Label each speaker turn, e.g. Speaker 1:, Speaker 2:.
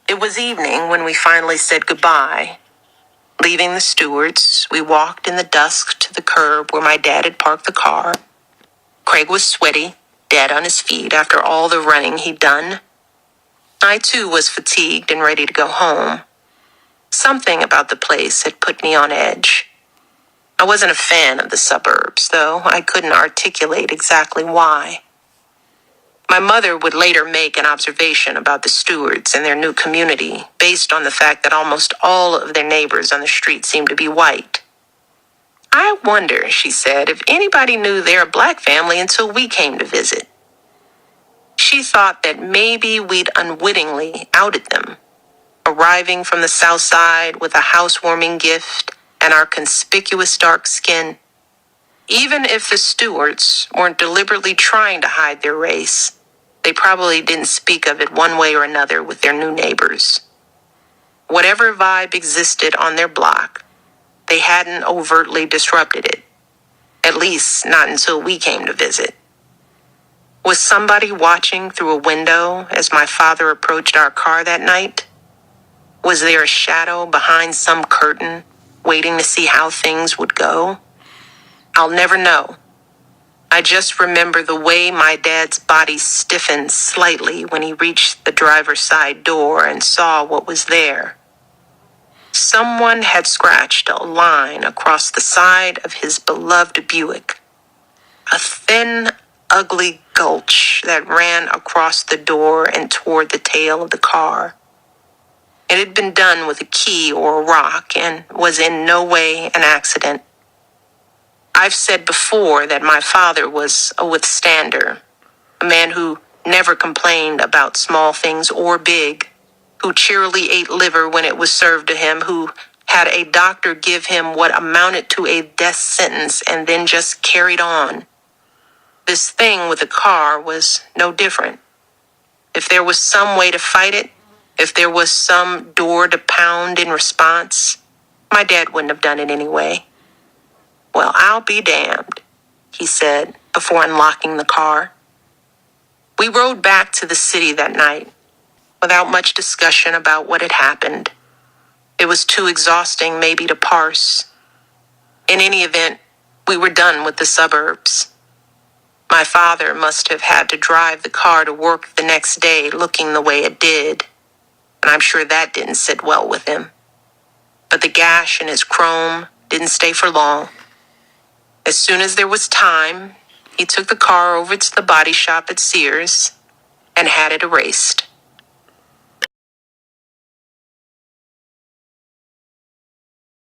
Speaker 1: It was evening when we finally said goodbye. Leaving the stewards, we walked in the dusk to the curb where my dad had parked the car. Craig was sweaty, dead on his feet after all the running he'd done. I too was fatigued and ready to go home. Something about the place had put me on edge. I wasn't a fan of the suburbs, though I couldn't articulate exactly why. My mother would later make an observation about the stewards and their new community based on the fact that almost all of their neighbors on the street seemed to be white. I wonder, she said, if anybody knew they're a black family until we came to visit. She thought that maybe we'd unwittingly outed them, arriving from the South Side with a housewarming gift and our conspicuous dark skin. Even if the stewards weren't deliberately trying to hide their race, they probably didn't speak of it one way or another with their new neighbors. Whatever vibe existed on their block, they hadn't overtly disrupted it. At least not until we came to visit. Was somebody watching through a window as my father approached our car that night? Was there a shadow behind some curtain, waiting to see how things would go? I'll never know. I just remember the way my dad's body stiffened slightly when he reached the driver's side door and saw what was there. Someone had scratched a line across the side of his beloved Buick. A thin, ugly gulch that ran across the door and toward the tail of the car. It had been done with a key or a rock and was in no way an accident. I've said before that my father was a withstander, a man who never complained about small things or big, who cheerily ate liver when it was served to him, who had a doctor give him what amounted to a death sentence and then just carried on. This thing with the car was no different. If there was some way to fight it, if there was some door to pound in response, my dad wouldn't have done it anyway. Well, I'll be damned, he said before unlocking the car. We rode back to the city that night without much discussion about what had happened. It was too exhausting maybe to parse. In any event, we were done with the suburbs. My father must have had to drive the car to work the next day looking the way it did, and I'm sure that didn't sit well with him. But the gash in his chrome didn't stay for long. As soon as there was time, he took the car over to the body shop at Sears and had it erased.